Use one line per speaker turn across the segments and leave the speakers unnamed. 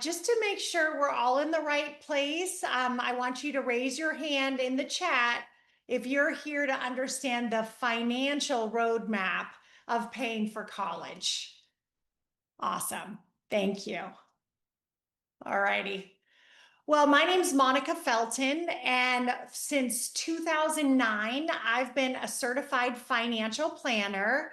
Just to make sure we're all in the right place, I want you to raise your hand in the chat if you're here to understand the financial roadmap of paying for college. Awesome. Thank you. All righty. Well, my name's Monica Felton, and since 2009, I've been a certified financial planner,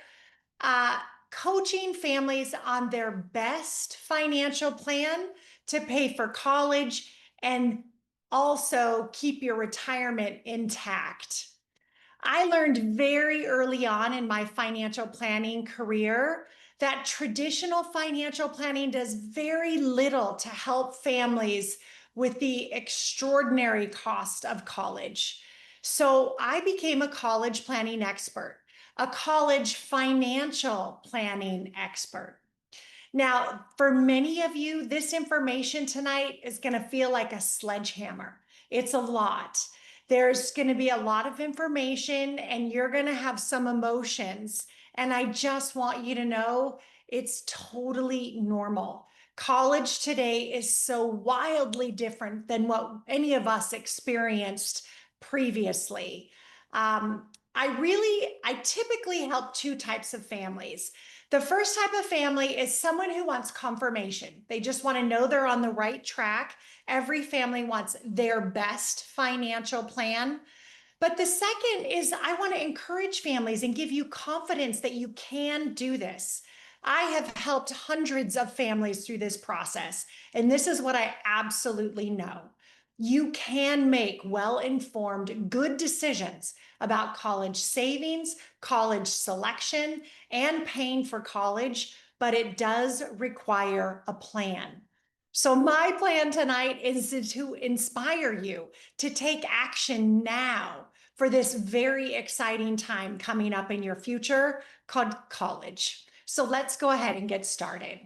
uh, coaching families on their best financial plan to pay for college and also keep your retirement intact. I learned very early on in my financial planning career that traditional financial planning does very little to help families with the extraordinary cost of college. So I became a college planning expert, a college financial planning expert. Now, for many of you, this information tonight is going to feel like a sledgehammer. It's a lot. There's going to be a lot of information and you're going to have some emotions. And I just want you to know it's totally normal. College today is so wildly different than what any of us experienced previously. I typically help two types of families. The first type of family is someone who wants confirmation. They just want to know they're on the right track. Every family wants their best financial plan. But the second is I want to encourage families and give you confidence that you can do this. I have helped hundreds of families through this process, and this is what I absolutely know. You can make well-informed, good decisions about college savings, college selection, and paying for college, but it does require a plan. So my plan tonight is to inspire you to take action now for this very exciting time coming up in your future called college. So let's go ahead and get started.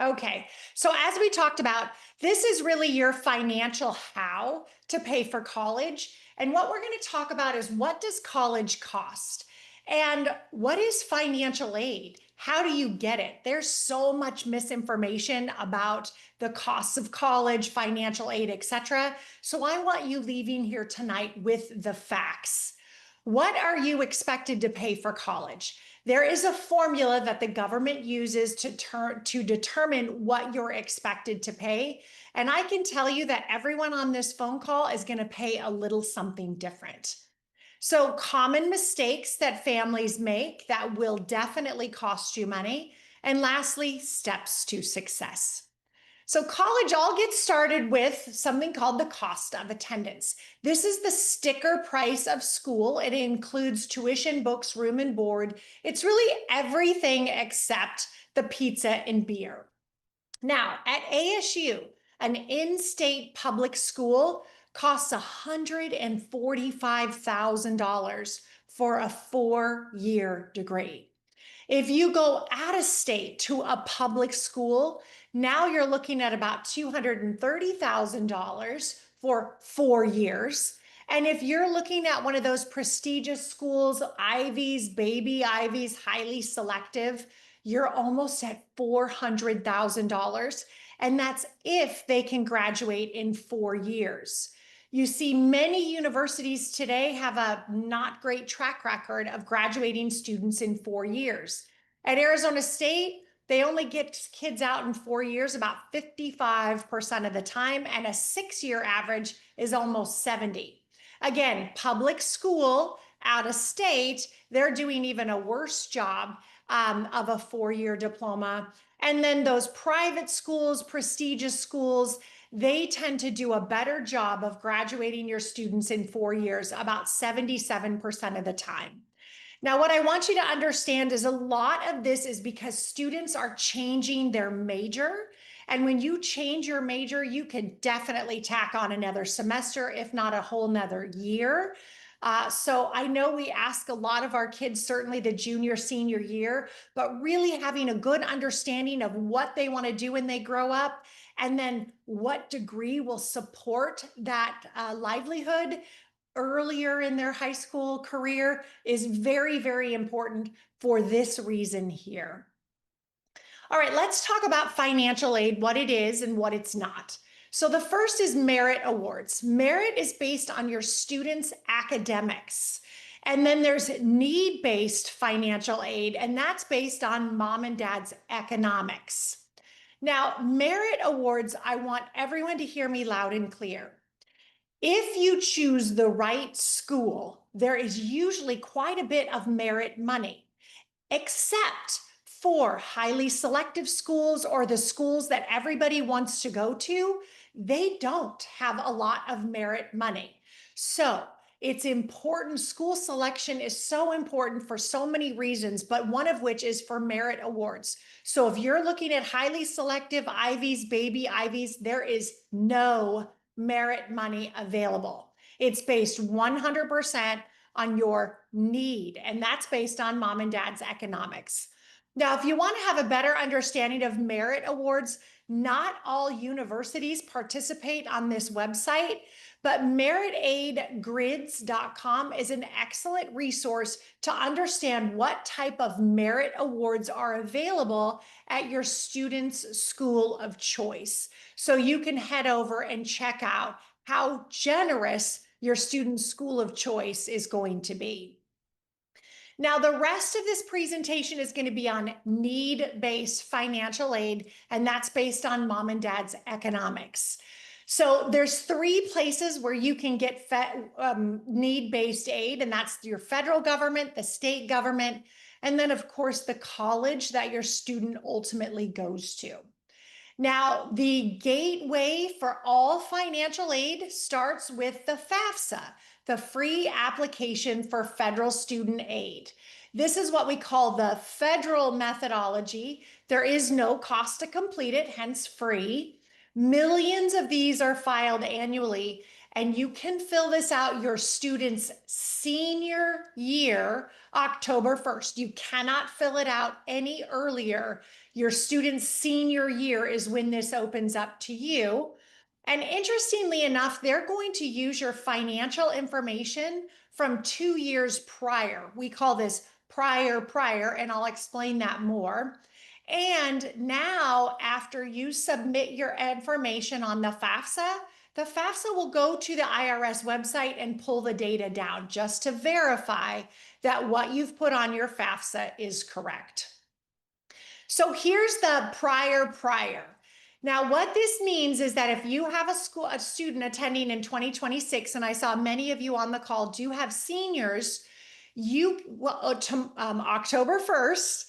Okay, so as we talked about, this is really your financial how to pay for college. And what we're going to talk about is what does college cost? And what is financial aid? How do you get it? There's so much misinformation about the costs of college, financial aid, etc. So I want you leaving here tonight with the facts. What are you expected to pay for college? There is a formula that the government uses to determine what you're expected to pay. And I can tell you that everyone on this phone call is going to pay a little something different. So common mistakes that families make that will definitely cost you money. And lastly, steps to success. So college all gets started with something called the cost of attendance. This is the sticker price of school. It includes tuition, books, room and board. It's really everything except the pizza and beer. Now, at ASU, an in-state public school costs $145,000 for a 4-year degree. If you go out of state to a public school, now you're looking at about $230,000 for 4 years. And if you're looking at one of those prestigious schools, Ivies, baby Ivies, highly selective, you're almost at $400,000. And that's if they can graduate in 4 years. You see, many universities today have a not great track record of graduating students in 4 years. At Arizona State, they only get kids out in 4 years about 55% of the time, and a 6-year average is almost 70. Again, public school, out of state, they're doing even a worse job of a 4-year diploma. And then those private schools, prestigious schools, they tend to do a better job of graduating your students in 4 years, about 77% of the time. Now, what I want you to understand is a lot of this is because students are changing their major. And when you change your major, you can definitely tack on another semester, if not a whole nother year. So I know we ask a lot of our kids, certainly the junior, senior year, but really having a good understanding of what they want to do when they grow up, and then what degree will support that livelihood earlier in their high school career is very, very important for this reason here. All right, let's talk about financial aid, what it is and what it's not. So the first is merit awards. Merit is based on your students' academics. And then there's need-based financial aid, and that's based on mom and dad's economics. Now, merit awards, I want everyone to hear me loud and clear. If you choose the right school, there is usually quite a bit of merit money, except for highly selective schools or the schools that everybody wants to go to. They don't have a lot of merit money. So it's important. School selection is so important for so many reasons, but one of which is for merit awards. So if you're looking at highly selective Ivies, baby Ivies, there is no merit money available. It's based 100% on your need, and that's based on mom and dad's economics. Now, if you want to have a better understanding of merit awards, not all universities participate on this website, but meritaidgrids.com is an excellent resource to understand what type of merit awards are available at your student's school of choice. So you can head over and check out how generous your student's school of choice is going to be. Now, the rest of this presentation is going to be on need-based financial aid, and that's based on mom and dad's economics. So there's 3 places where you can get need-based aid, and that's your federal government, the state government, and then, of course, the college that your student ultimately goes to. Now, the gateway for all financial aid starts with the FAFSA, the Free Application for Federal Student Aid. This is what we call the federal methodology. There is no cost to complete it, hence free. Millions of these are filed annually, and you can fill this out your student's senior year, October 1st. You cannot fill it out any earlier. Your student's senior year is when this opens up to you. And interestingly enough, they're going to use your financial information from 2 years prior. We call this prior, and I'll explain that more. And now, after you submit your information on the FAFSA will go to the IRS website and pull the data down just to verify that what you've put on your FAFSA is correct. So here's the prior. Now, what this means is that if you have a student attending in 2026, and I saw many of you on the call do have seniors, October 1st,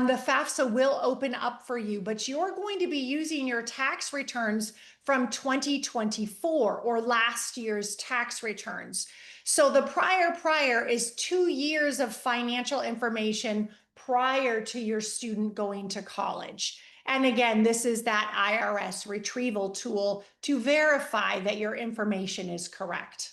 the FAFSA will open up for you, but you're going to be using your tax returns from 2024 or last year's tax returns. So the prior is 2 years of financial information prior to your student going to college. And again, this is that IRS retrieval tool to verify that your information is correct.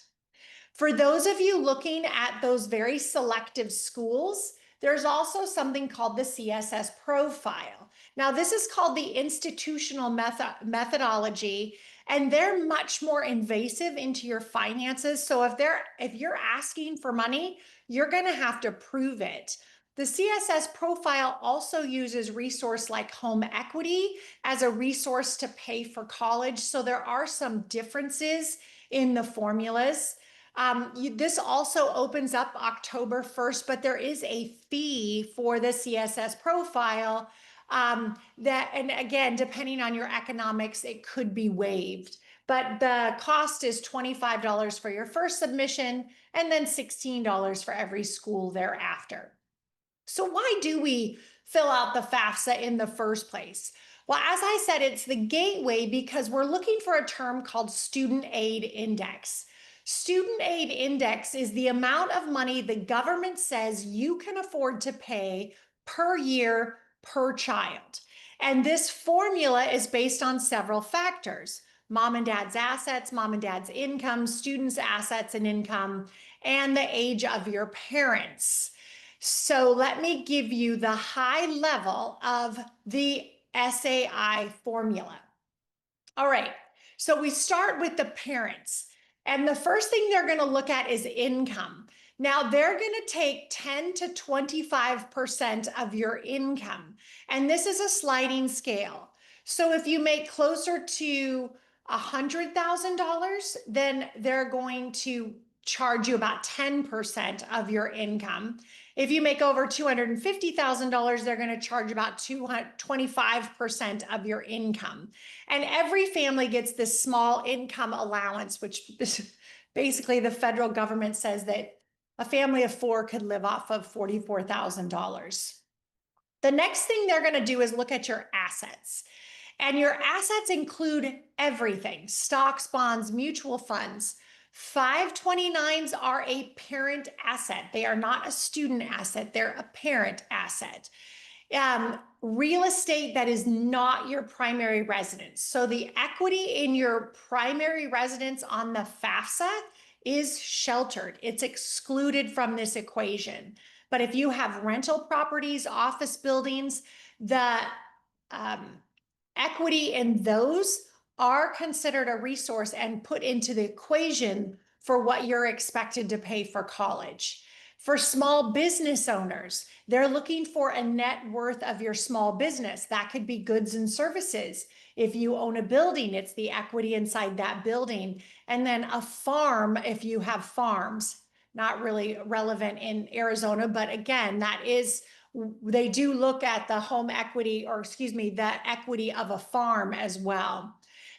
For those of you looking at those very selective schools, there's also something called the CSS Profile. Now, this is called the institutional methodology, and they're much more invasive into your finances. So if you're asking for money, you're going to have to prove it. The CSS Profile also uses resource like home equity as a resource to pay for college. So there are some differences in the formulas. This also opens up October 1st, but there is a fee for the CSS Profile and again, depending on your economics, it could be waived. But the cost is $25 for your first submission and then $16 for every school thereafter. So why do we fill out the FAFSA in the first place? Well, as I said, it's the gateway because we're looking for a term called Student Aid Index. Student Aid Index is the amount of money the government says you can afford to pay per year per child. And this formula is based on several factors: mom and dad's assets, mom and dad's income, students' assets and income, and the age of your parents. So let me give you the high level of the SAI formula. All right, so we start with the parents. And the first thing they're going to look at is income. Now they're going to take 10 to 25% of your income. And this is a sliding scale. So if you make closer to $100,000, then they're going to charge you about 10% of your income. If you make over $250,000, they're going to charge about 25% of your income. And every family gets this small income allowance, which basically the federal government says that a family of four could live off of $44,000. The next thing they're going to do is look at your assets. And your assets include everything: stocks, bonds, mutual funds. 529s are a parent asset. They are not a student asset, they're a parent asset. Real estate that is not your primary residence. So the equity in your primary residence on the FAFSA is sheltered. It's excluded from this equation. But if you have rental properties, office buildings, the equity in those are considered a resource and put into the equation for what you're expected to pay for college. For small business owners, they're looking for a net worth of your small business. That could be goods and services. If you own a building, it's the equity inside that building. And then a farm, if you have farms, not really relevant in Arizona, but again, that is, they do look at the home equity, or excuse me, the equity of a farm as well.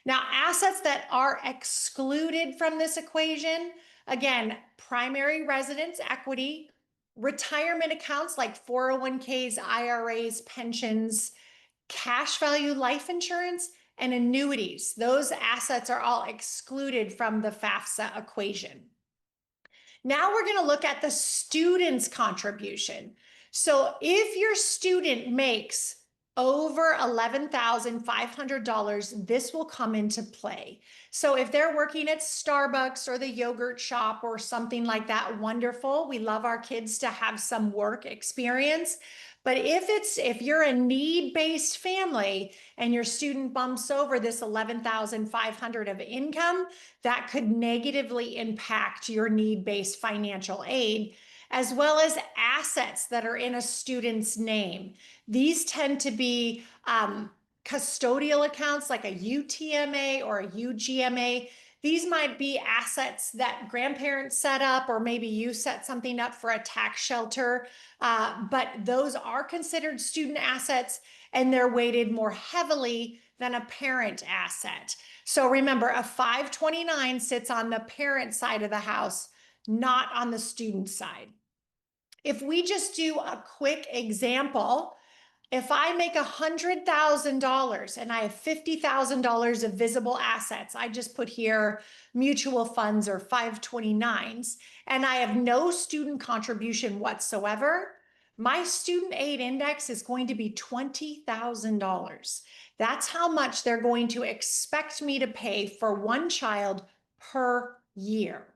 Now, assets that are excluded from this equation, again, primary residence equity, retirement accounts like 401ks, IRAs, pensions, cash value life insurance, and annuities. Those assets are all excluded from the FAFSA equation. Now we're going to look at the student's contribution. So if your student makes over $11,500, this will come into play. So if they're working at Starbucks or the yogurt shop or something like that, wonderful. We love our kids to have some work experience. But if you're a need-based family and your student bumps over this $11,500 of income, that could negatively impact your need-based financial aid, as well as assets that are in a student's name. These tend to be custodial accounts like a UTMA or a UGMA. These might be assets that grandparents set up, or maybe you set something up for a tax shelter, but those are considered student assets and they're weighted more heavily than a parent asset. So remember, a 529 sits on the parent side of the house, not on the student side. If we just do a quick example, if I make $100,000 and I have $50,000 of visible assets, I just put here mutual funds or 529s, and I have no student contribution whatsoever, my student aid index is going to be $20,000. That's how much they're going to expect me to pay for one child per year.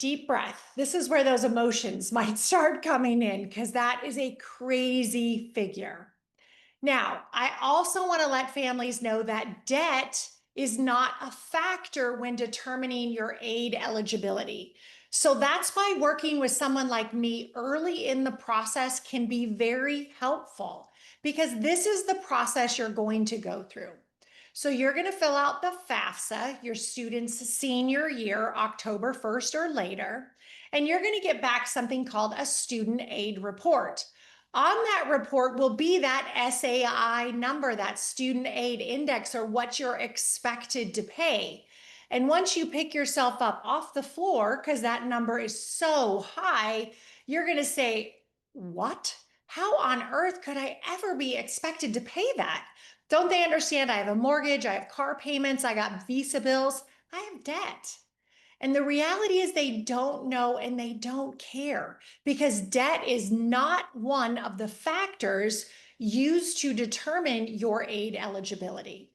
Deep breath. This is where those emotions might start coming in, because that is a crazy figure. Now, I also want to let families know that debt is not a factor when determining your aid eligibility. So that's why working with someone like me early in the process can be very helpful, because this is the process you're going to go through. So you're going to fill out the FAFSA, your student's senior year, October 1st or later, and you're going to get back something called a student aid report. On that report will be that SAI number, that student aid index, or what you're expected to pay. And once you pick yourself up off the floor, because that number is so high, you're going to say, what? How on earth could I ever be expected to pay that? Don't they understand? I have a mortgage, I have car payments, I got Visa bills, I have debt. And the reality is they don't know and they don't care, because debt is not one of the factors used to determine your aid eligibility.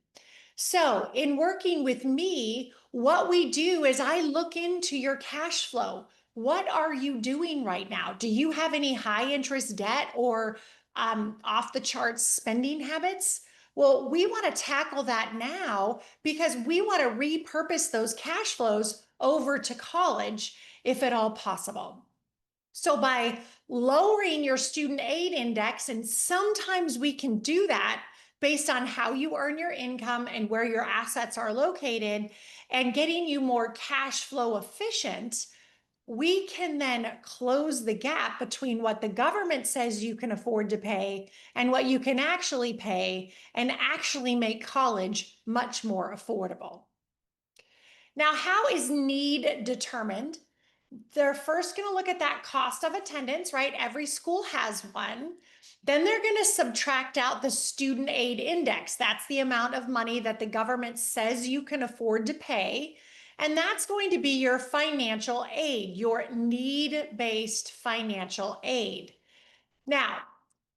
So in working with me, what we do is I look into your cash flow. What are you doing right now? Do you have any high interest debt or off the charts spending habits? Well, we want to tackle that now, because we want to repurpose those cash flows over to college. if at all possible. So by lowering your student aid index, and sometimes we can do that based on how you earn your income and where your assets are located, and getting you more cash flow efficient, we can then close the gap between what the government says you can afford to pay and what you can actually pay, and actually make college much more affordable. Now, how is need determined? They're first going to look at that cost of attendance, right? Every school has one. Then they're going to subtract out the student aid index. That's the amount of money that the government says you can afford to pay. And that's going to be your financial aid, your need-based financial aid. Now,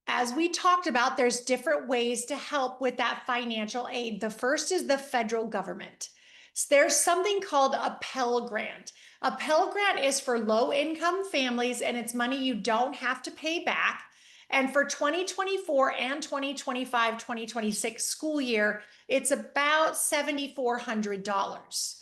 as we talked about, there's different ways to help with that financial aid. The first is the federal government. So there's something called a Pell Grant. A Pell Grant is for low-income families, and it's money you don't have to pay back. And for 2024 and 2025, 2026 school year, it's about $7,400.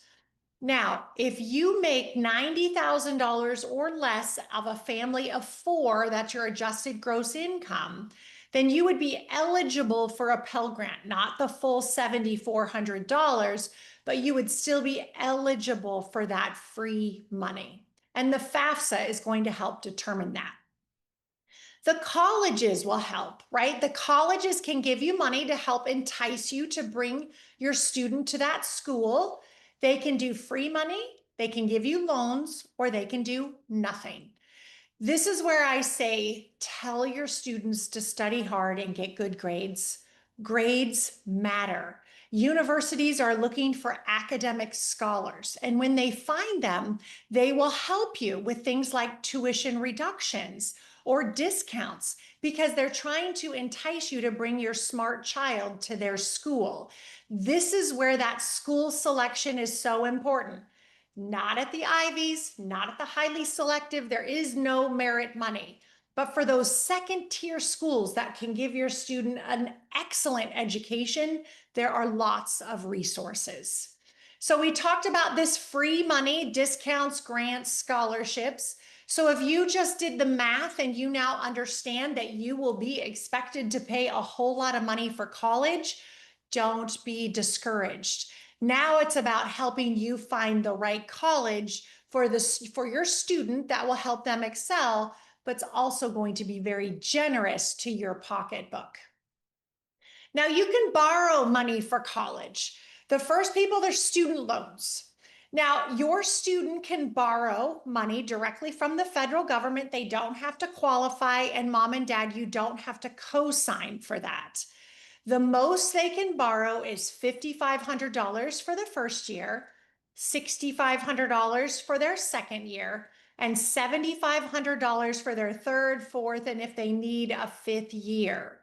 Now, if you make $90,000 or less of a family of four, that's your adjusted gross income, then you would be eligible for a Pell Grant, not the full $7,400, but you would still be eligible for that free money. And the FAFSA is going to help determine that. The colleges will help, right? The colleges can give you money to help entice you to bring your student to that school. They can do free money, they can give you loans, or they can do nothing. This is where I say, tell your students to study hard and get good grades. Grades matter. Universities are looking for academic scholars, and when they find them, they will help you with things like tuition reductions or discounts, because they're trying to entice you to bring your smart child to their school. This is where that school selection is so important. Not at the Ivies, not at the highly selective. There is no merit money. But for those second tier schools that can give your student an excellent education, there are lots of resources. So we talked about this free money, discounts, grants, scholarships. So if you just did the math and you now understand that you will be expected to pay a whole lot of money for college, don't be discouraged. Now it's about helping you find the right college for your student that will help them excel, but it's also going to be very generous to your pocketbook. Now you can borrow money for college. The first people, they're student loans. Now, your student can borrow money directly from the federal government. They don't have to qualify, and mom and dad, you don't have to co-sign for that. The most they can borrow is $5,500 for the first year, $6,500 for their second year, and $7,500 for their third, fourth, and if they need a fifth year.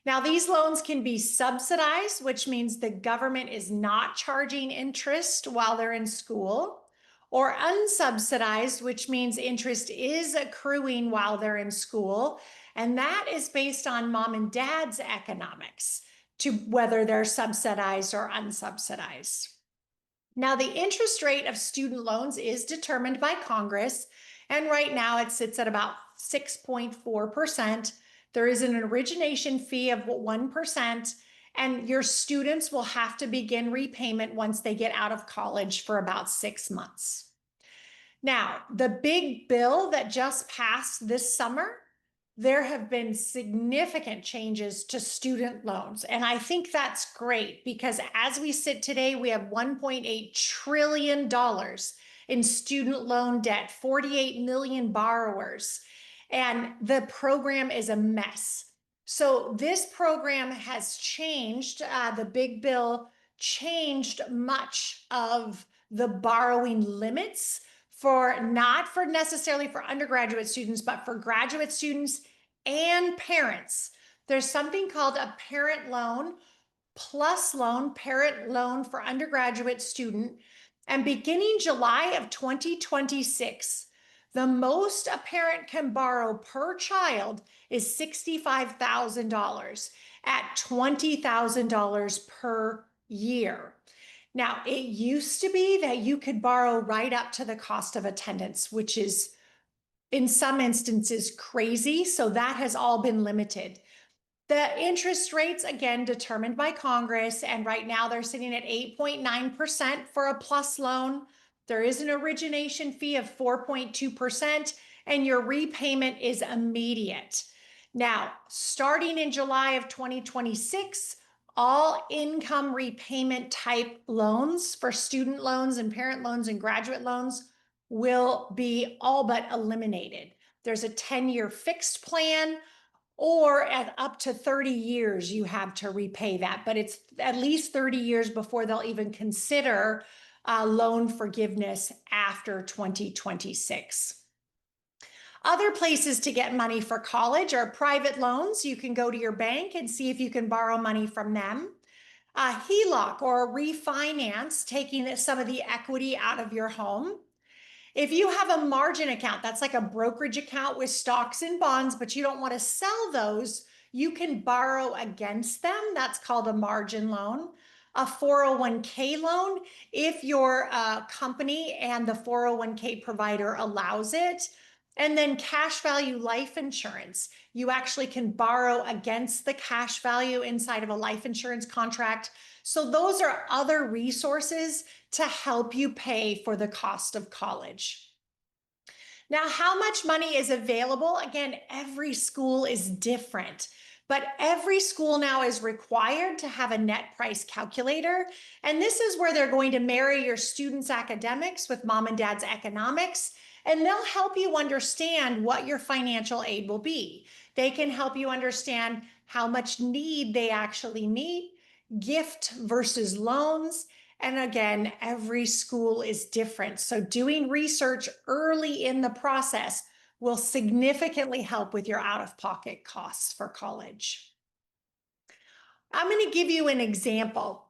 Now, these loans can be subsidized, which means the government is not charging interest while they're in school, or unsubsidized, which means interest is accruing while they're in school. And that is based on mom and dad's economics to whether they're subsidized or unsubsidized. Now, the interest rate of student loans is determined by Congress, and right now it sits at about 6.4%. There is an origination fee of 1%, and your students will have to begin repayment once they get out of college for about 6 months. Now, the big bill that just passed this summer, there have been significant changes to student loans. And I think that's great, because as we sit today, we have $1.8 trillion in student loan debt, 48 million borrowers. And the program is a mess. So this program has changed. The big bill changed much of the borrowing limits for not for necessarily for undergraduate students, but for graduate students and parents. There's something called a parent loan plus loan, parent loan for undergraduate student. And beginning July of 2026, the most a parent can borrow per child is $65,000 at $20,000 per year. Now, it used to be that you could borrow right up to the cost of attendance, which is in some instances crazy. So that has all been limited. The interest rates, again, determined by Congress, and right now they're sitting at 8.9% for a plus loan. There is an origination fee of 4.2%, and your repayment is immediate. Now, starting in July of 2026, all income repayment type loans for student loans and parent loans and graduate loans will be all but eliminated. There's a 10-year fixed plan, or at up to 30 years you have to repay that, but it's at least 30 years before they'll even consider loan forgiveness after 2026. Other places to get money for college are private loans. You can go to your bank and see if you can borrow money from them. A HELOC, or a refinance, taking some of the equity out of your home. If you have a margin account, that's like a brokerage account with stocks and bonds, but you don't want to sell those, you can borrow against them. That's called a margin loan. A 401k loan, if your company and the 401k provider allows it. And then cash value life insurance. You actually can borrow against the cash value inside of a life insurance contract. So those are other resources to help you pay for the cost of college. Now, how much money is available? Again, every school is different, but every school now is required to have a net price calculator. And this is where they're going to marry your students' academics with mom and dad's economics, and they'll help you understand what your financial aid will be. They can help you understand how much need they actually meet, gift versus loans. And again, every school is different. So doing research early in the process will significantly help with your out-of-pocket costs for college. I'm going to give you an example.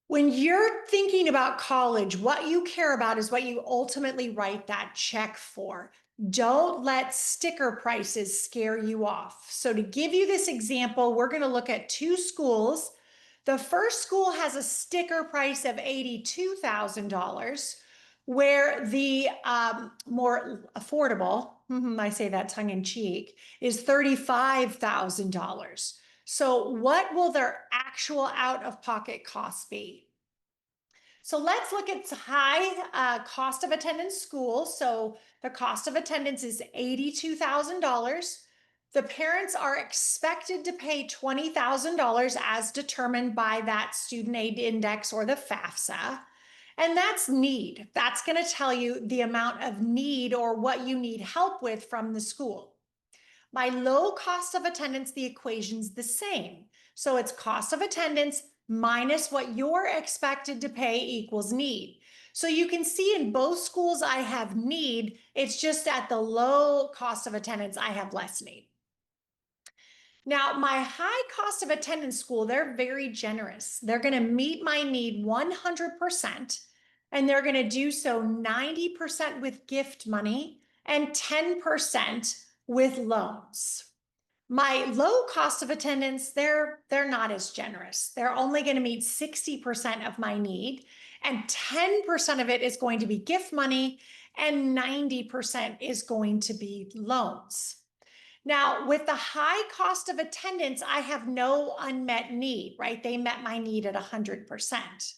When you're thinking about college, what you care about is what you ultimately write that check for. Don't let sticker prices scare you off. So to give you this example, we're going to look at two schools. The first school has a sticker price of $82,000, where the more affordable, I say that tongue in cheek, is $35,000. So what will their actual out-of-pocket costs be? So let's look at high cost of attendance schools. So the cost of attendance is $82,000. The parents are expected to pay $20,000 as determined by that student aid index or the FAFSA. And that's need. That's going to tell you the amount of need or what you need help with from the school. My low cost of attendance, the equation's the same. So it's cost of attendance minus what you're expected to pay equals need. So you can see in both schools I have need, it's just at the low cost of attendance I have less need. Now, my high cost of attendance school, they're very generous. They're going to meet my need 100%, and they're going to do so 90% with gift money and 10% with loans. My low cost of attendance, they're not as generous. They're only going to meet 60% of my need, and 10% of it is going to be gift money, and 90% is going to be loans. Now, with the high cost of attendance, I have no unmet need, right? They met my need at 100%.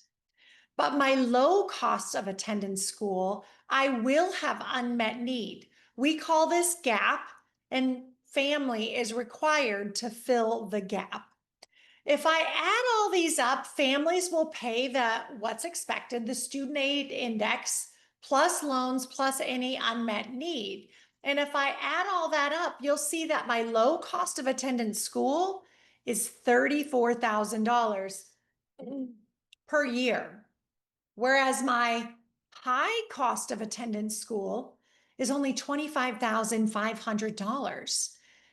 But my low cost of attendance school, I will have unmet need. We call this gap, and family is required to fill the gap. If I add all these up, families will pay what's expected, the student aid index, plus loans, plus any unmet need. And if I add all that up, you'll see that my low cost of attendance school is $34,000 per year, whereas my high cost of attendance school is only $25,500.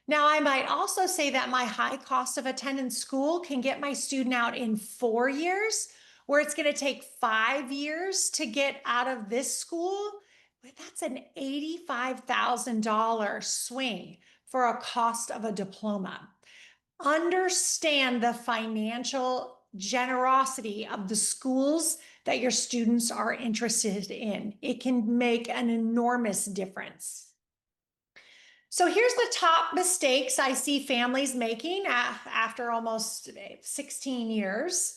Now, I might also say that my high cost of attendance school can get my student out in 4 years, where it's going to take 5 years to get out of this school. But that's an $85,000 swing for a cost of a diploma. Understand the financial generosity of the schools that your students are interested in. It can make an enormous difference. So here's the top mistakes I see families making after almost 16 years.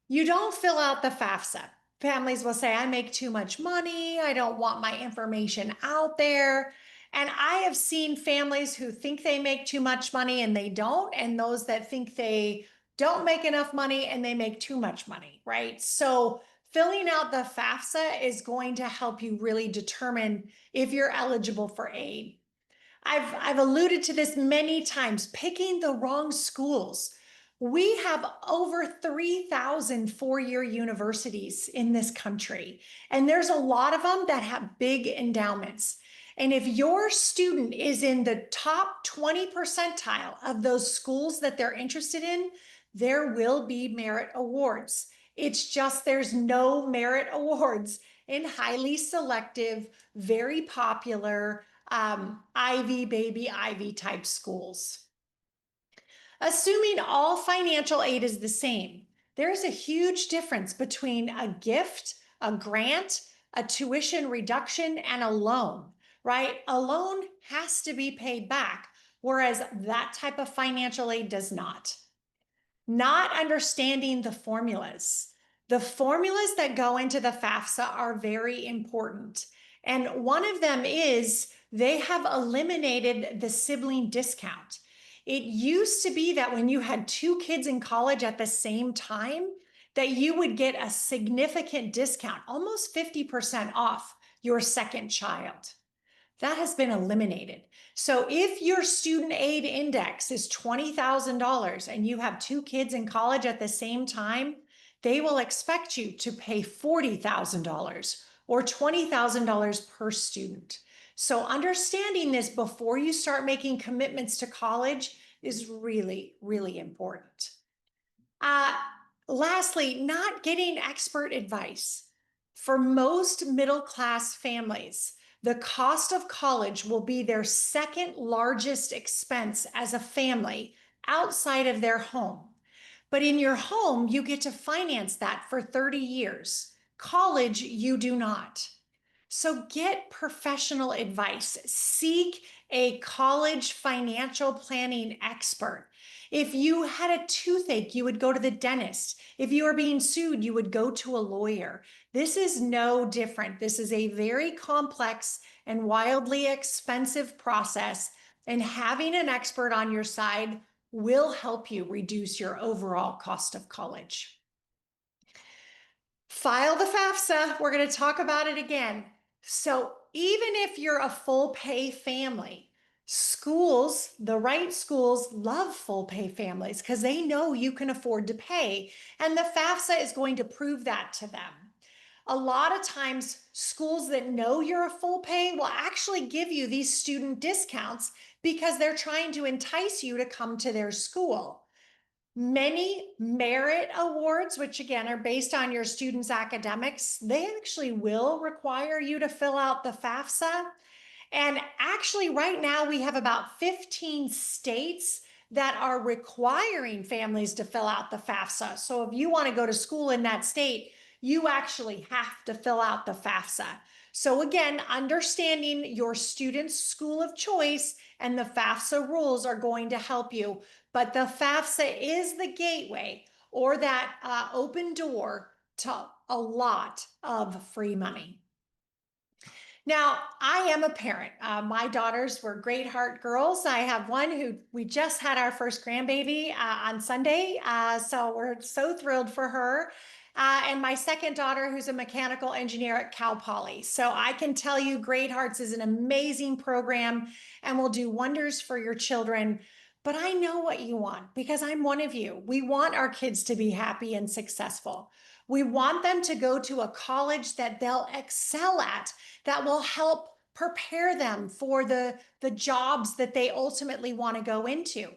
You don't fill out the FAFSA. Families will say, I make too much money. I don't want my information out there. And I have seen families who think they make too much money and they don't, and those that think they don't make enough money and they make too much money, right? So filling out the FAFSA is going to help you really determine if you're eligible for aid. I've alluded to this many times, picking the wrong schools. We have over 3,000 four-year universities in this country, and there's a lot of them that have big endowments. And if your student is in the top 20 percentile of those schools that they're interested in, there will be merit awards. It's just there's no merit awards in highly selective, very popular Ivy type schools. Assuming all financial aid is the same, there's a huge difference between a gift, a grant, a tuition reduction, and a loan, right? A loan has to be paid back, whereas that type of financial aid does not. Not understanding the formulas. The formulas that go into the FAFSA are very important. And one of them is they have eliminated the sibling discount. It used to be that when you had two kids in college at the same time, that you would get a significant discount, almost 50% off your second child. That has been eliminated. So if your student aid index is $20,000 and you have two kids in college at the same time, they will expect you to pay $40,000 or $20,000 per student. So understanding this before you start making commitments to college is really, really important. Lastly, not getting expert advice. For most middle-class families, the cost of college will be their second largest expense as a family outside of their home. But in your home, you get to finance that for 30 years. College, you do not. So get professional advice. Seek a college financial planning expert. If you had a toothache, you would go to the dentist. If you are being sued, you would go to a lawyer. This is no different. This is a very complex and wildly expensive process, and having an expert on your side will help you reduce your overall cost of college. File the FAFSA. We're going to talk about it again. So even if you're a full pay family, schools, the right schools, love full pay families because they know you can afford to pay. And the FAFSA is going to prove that to them. A lot of times, schools that know you're a full pay will actually give you these student discounts because they're trying to entice you to come to their school. Many merit awards, which again are based on your students' academics, they actually will require you to fill out the FAFSA. And actually right now we have about 15 states that are requiring families to fill out the FAFSA. So if you want to go to school in that state, you actually have to fill out the FAFSA. So again, understanding your student's school of choice and the FAFSA rules are going to help you. But the FAFSA is the gateway or that open door to a lot of free money. Now, I am a parent. My daughters were great heart girls. I have one who we just had our first grandbaby on Sunday. So we're so thrilled for her. And my second daughter, who's a mechanical engineer at Cal Poly. So I can tell you Great Hearts is an amazing program and will do wonders for your children. But I know what you want because I'm one of you. We want our kids to be happy and successful. We want them to go to a college that they'll excel at, that will help prepare them for the jobs that they ultimately want to go into.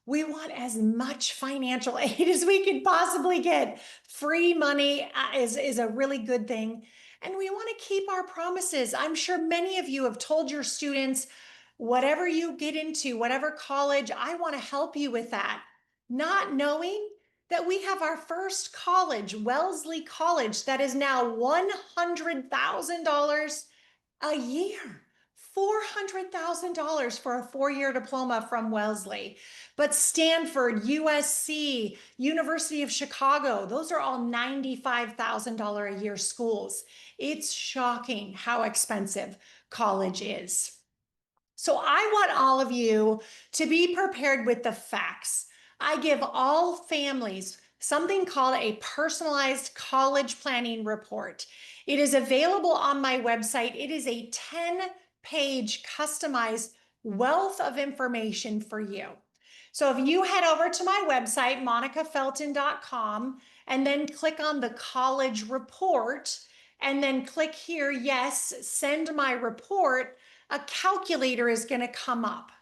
We want as much financial aid as we could possibly get. Free money is a really good thing. And we want to keep our promises. I'm sure many of you have told your students, whatever you get into, whatever college, I want to help you with that. Not knowing that we have our first college, Wellesley College, that is now $100,000 a year. $400,000 for a 4-year diploma from Wellesley. But Stanford, USC, University of Chicago, those are all $95,000 a year schools. It's shocking how expensive college is. So I want all of you to be prepared with the facts. I give all families something called a personalized college planning report. It is available on my website. It is a 10-page customized wealth of information for you. So if you head over to my website, monicafelton.com, and then click on the college report, and then click here, yes, send my report, a calculator is going to come up.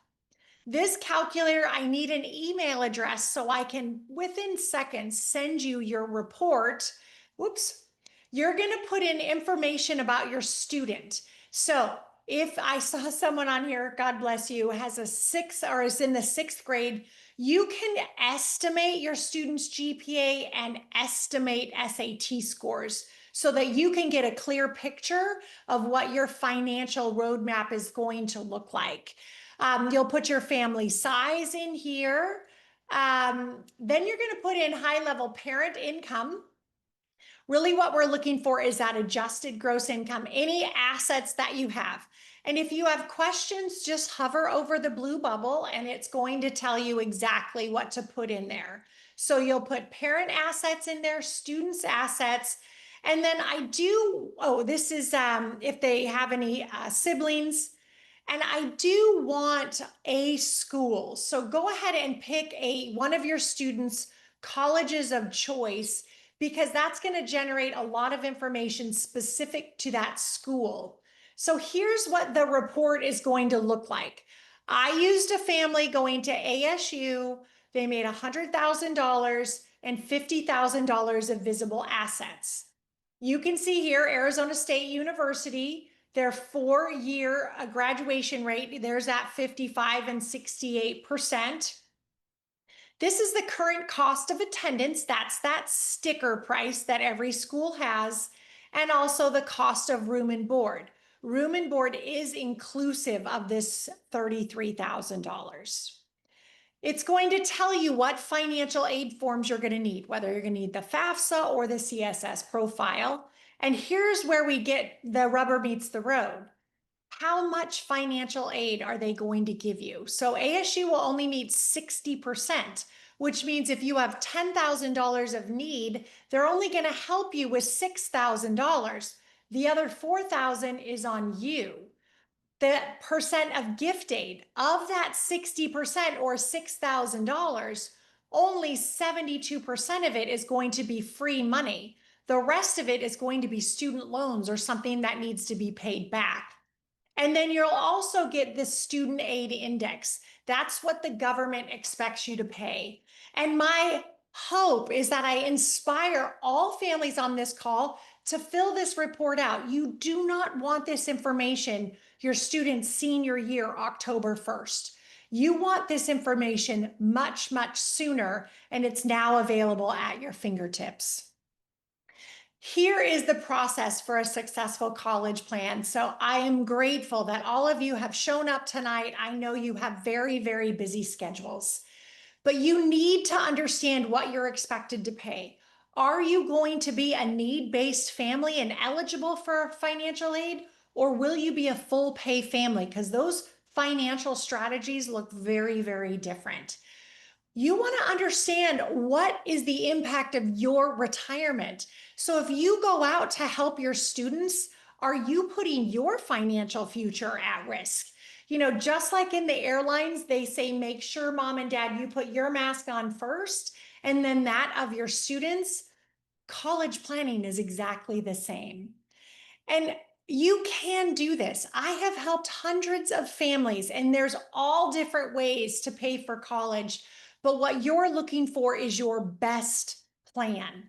This calculator, I need an email address so I can, within seconds, send you your report. Whoops. You're going to put in information about your student. So if I saw someone on here, God bless you, has a 6 or is in the 6th grade, you can estimate your student's GPA and estimate SAT scores so that you can get a clear picture of what your financial roadmap is going to look like. You'll put your family size in here. Then you're going to put in high-level parent income. Really what we're looking for is that adjusted gross income, any assets that you have. And if you have questions, just hover over the blue bubble and it's going to tell you exactly what to put in there. So you'll put parent assets in there, students' assets, and then this is if they have any siblings. And I do want a school. So go ahead and pick one of your students' colleges of choice, because that's going to generate a lot of information specific to that school. So here's what the report is going to look like. I used a family going to ASU. They made $100,000 and $50,000 of visible assets. You can see here, Arizona State University, their 4-year graduation rate, there's at 55 and 68%. This is the current cost of attendance. That's that sticker price that every school has, and also the cost of room and board. Room and board is inclusive of this $33,000. It's going to tell you what financial aid forms you're going to need, whether you're going to need the FAFSA or the CSS profile. And here's where we get the rubber meets the road. How much financial aid are they going to give you? So ASU will only meet 60%, which means if you have $10,000 of need, they're only going to help you with $6,000. The other $4,000 is on you. The percent of gift aid, of that 60% or $6,000, only 72% of it is going to be free money. The rest of it is going to be student loans or something that needs to be paid back. And then you'll also get the student aid index. That's what the government expects you to pay. And my hope is that I inspire all families on this call to fill this report out. You do not want this information your student's senior year, October 1st. You want this information much, much sooner, and it's now available at your fingertips. Here is the process for a successful college plan. So I am grateful that all of you have shown up tonight. I know you have very, very busy schedules, but you need to understand what you're expected to pay. Are you going to be a need-based family and eligible for financial aid, or will you be a full pay family? Because those financial strategies look very, very different. You want to understand what is the impact of your retirement. So if you go out to help your students, are you putting your financial future at risk? You know, just like in the airlines, they say, make sure mom and dad, you put your mask on first, and then that of your students. College planning is exactly the same. And you can do this. I have helped hundreds of families, and there's all different ways to pay for college. But what you're looking for is your best plan.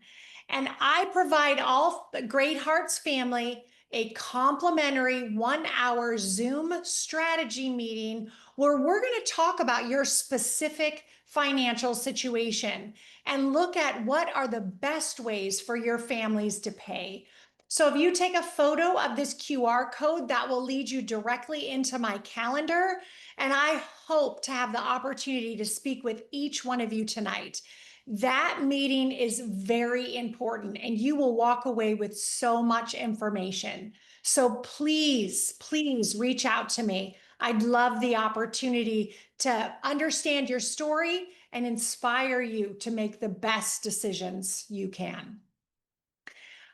And I provide all Great Hearts family a complimentary 1-hour Zoom strategy meeting where we're going to talk about your specific financial situation and look at what are the best ways for your families to pay. So if you take a photo of this QR code, that will lead you directly into my calendar. And I hope to have the opportunity to speak with each one of you tonight. That meeting is very important and you will walk away with so much information. So please, please reach out to me. I'd love the opportunity to understand your story and inspire you to make the best decisions you can.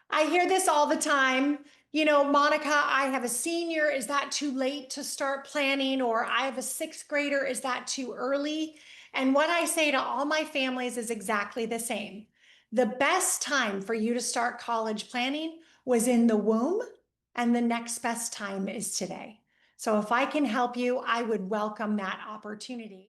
I hear this all the time. You know, Monica, I have a senior. Is that too late to start planning? Or I have a sixth grader. Is that too early? And what I say to all my families is exactly the same. The best time for you to start college planning was in the womb, and the next best time is today. So if I can help you, I would welcome that opportunity.